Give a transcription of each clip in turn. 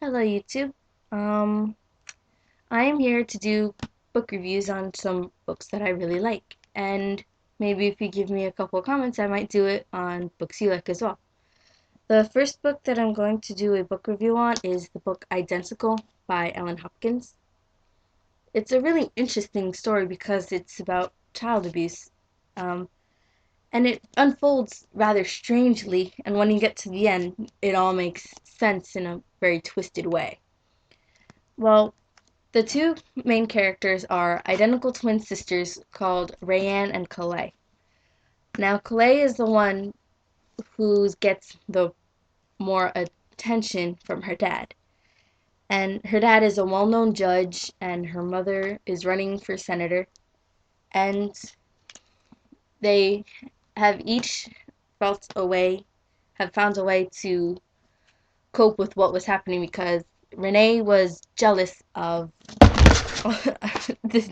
Hello YouTube. Um, I am here to do book reviews on some books that I really like, and maybe if you give me a couple of comments, I might do it on books you like as well. The first book that I'm going to do a book review on is the book Identical by Ellen Hopkins. It's a really interesting story because it's about child abuse, um, and it unfolds rather strangely, and when you get to the end, it all makes sense in a very twisted way. Well, the two main characters are identical twin sisters called Rayanne and Calais. Now, Calais is the one who gets the more attention from her dad. And her dad is a well-known judge, and her mother is running for senator. And they have each felt a way, have found a way to cope with what was happening because Renee was jealous of this,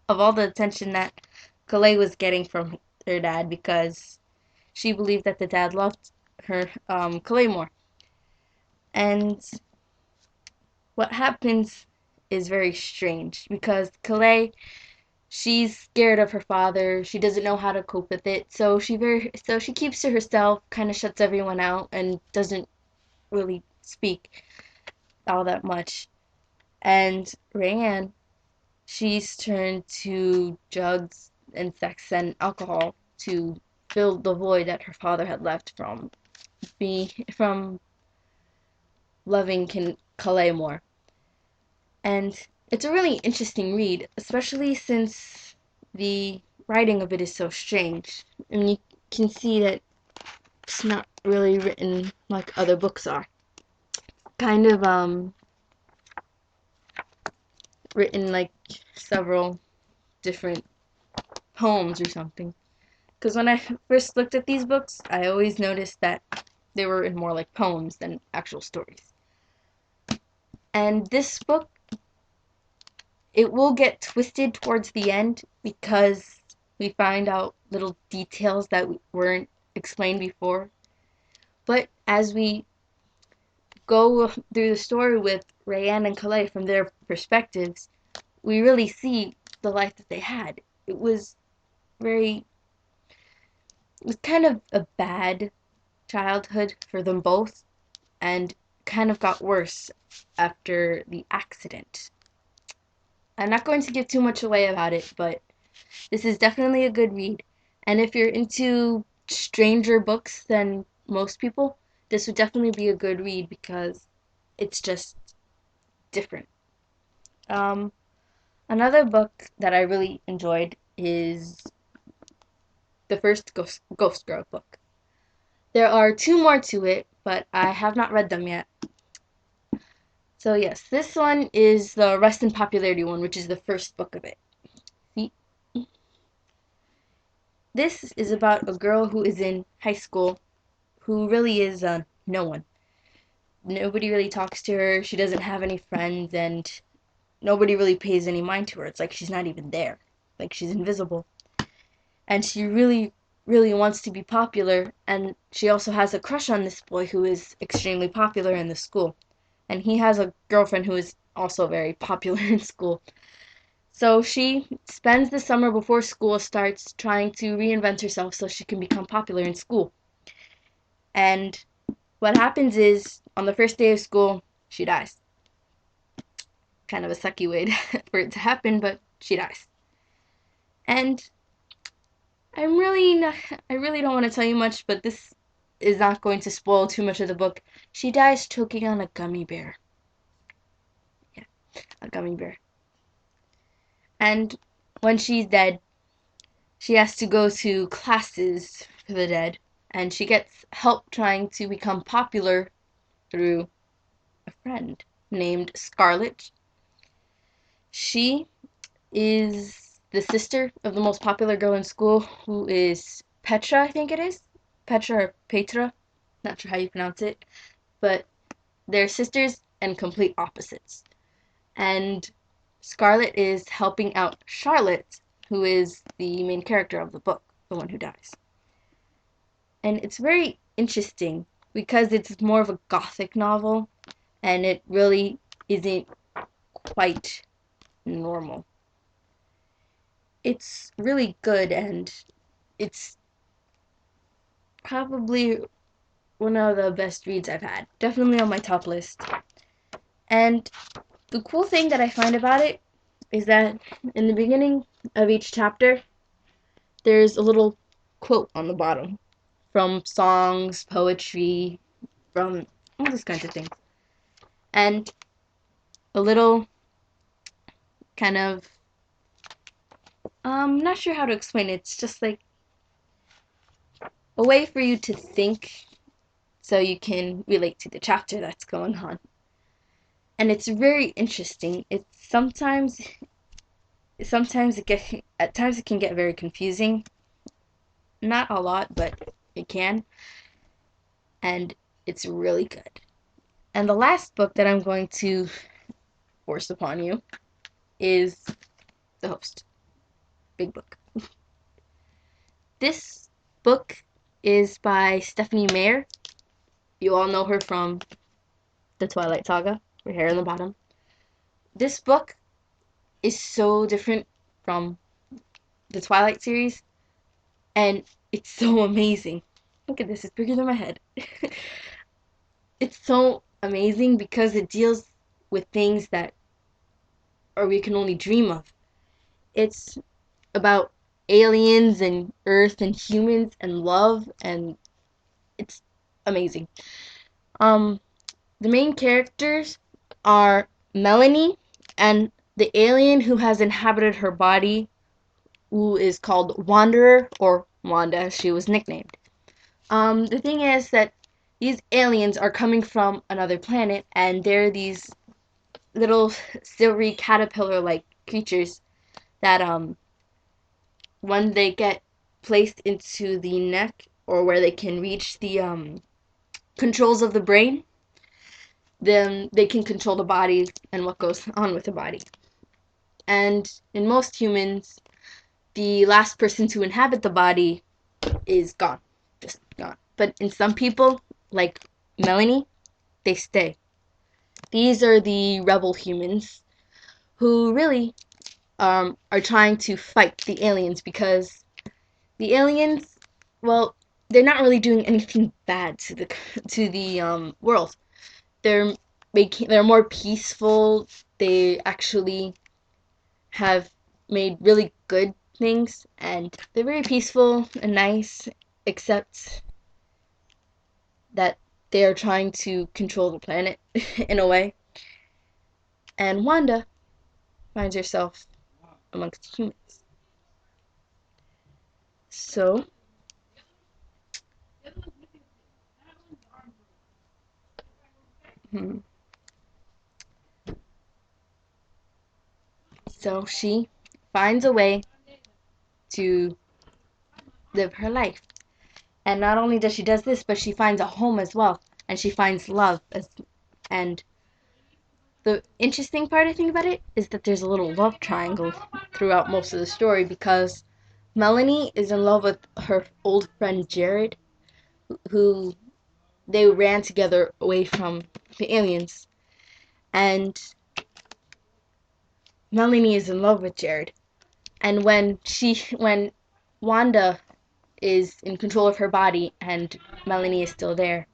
of all the attention that Calais was getting from her dad because she believed that the dad loved her, Calais more. And what happens is very strange because Calais, she's scared of her father. She doesn't know how to cope with it, so she keeps to herself, kind of shuts everyone out, and doesn't really speak all that much. And Rayanne, she's turned to drugs and sex and alcohol to fill the void that her father had left from loving Calais more. And it's a really interesting read, especially since the writing of it is so strange. I mean, you can see that it's not really written like other books are. Kind of written like several different poems or something. Because when I first looked at these books, I always noticed that they were in more like poems than actual stories. And this book, it will get twisted towards the end because we find out little details that weren't explained before. But as we go through the story with Rayanne and Calais from their perspectives, we really see the life that they had. It was very, it was kind of a bad childhood for them both, and kind of got worse after the accident. I'm not going to give too much away about it, but this is definitely a good read. And if you're into stranger books than most people, this would definitely be a good read because it's just different. Um, Another book that I really enjoyed is the first Ghostgirl book. There are two more to it, but I have not read them yet. So yes, this one is the Rest in Popularity one, which is the first book of it. This is about a girl who is in high school who really is no one. Nobody really talks to her. She doesn't have any friends, and nobody really pays any mind to her. It's like she's not even there. Like she's invisible. And she really, really wants to be popular, and she also has a crush on this boy who is extremely popular in the school. And he has a girlfriend who is also very popular in school. So she spends the summer before school starts trying to reinvent herself so she can become popular in school. And what happens is, on the first day of school, she dies. Kind of a sucky way for it to happen, but she dies. And I really don't want to tell you much, but this is not going to spoil too much of the book. She dies choking on a gummy bear. Yeah, a gummy bear. And when she's dead, she has to go to classes for the dead, and she gets help trying to become popular through a friend named Scarlett. She is the sister of the most popular girl in school, who is Petra, I think it is. Petra or Petra, not sure how you pronounce it, but they're sisters and complete opposites. And Scarlett is helping out Charlotte, who is the main character of the book, the one who dies. And it's very interesting because it's more of a gothic novel, and it really isn't quite normal. It's really good, and it's probably one of the best reads I've had. Definitely on my top list. And the cool thing that I find about it is that in the beginning of each chapter, there's a little quote on the bottom from songs, poetry, from all those kinds of things. And a little kind of, not sure how to explain it. It's just like a way for you to think so you can relate to the chapter that's going on. And it's very interesting. It's sometimes at times it can get very confusing. Not a lot, but it can. And it's really good. And the last book that I'm going to force upon you is The Host. Big book. This book is by Stephanie Meyer. You all know her from the Twilight Saga, her hair in the bottom. This book is so different from the Twilight series, and it's so amazing. Look at this, it's bigger than my head. It's so amazing because it deals with things that or we can only dream of. It's about aliens and Earth and humans and love, and it's amazing. Um, the main characters are Melanie and the alien who has inhabited her body, who is called Wanderer, or Wanda as she was nicknamed. The thing is that these aliens are coming from another planet, and they're these little silvery caterpillar-like creatures that when they get placed into the neck or where they can reach the controls of the brain, then they can control the body and what goes on with the body. And in most humans, the last person to inhabit the body is gone, just gone. But in some people, like Melanie, they stay. These are the rebel humans who really are trying to fight the aliens because the aliens, well, they're not really doing anything bad to the world. They're they're more peaceful. They actually have made really good things, and they're very peaceful and nice, except that they are trying to control the planet in a way. And Wanda finds herself amongst humans. So, hmm, so she finds a way to live her life. And not only does she does this, but she finds a home as well, and she finds love. And the interesting part I think about it is that there's a little love triangle throughout most of the story because Melanie is in love with her old friend Jared, who they ran together away from the aliens, and Melanie is in love with Jared. And when Wanda is in control of her body and Melanie is still there,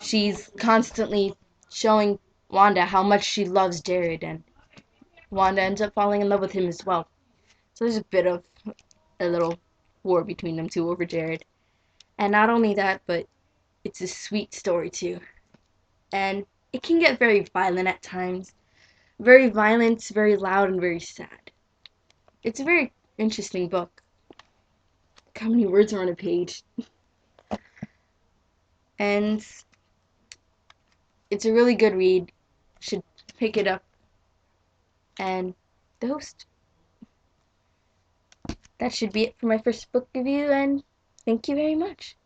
she's constantly showing Wanda how much she loves Jared, and Wanda ends up falling in love with him as well. So there's a bit of a little war between them two over Jared. And not only that, but it's a sweet story too. And it can get very violent at times. Very violent, very loud, and very sad. It's a very interesting book. How many words are on a page? And it's a really good read. Should pick it up. And The Host. That should be it for my first book review, and thank you very much.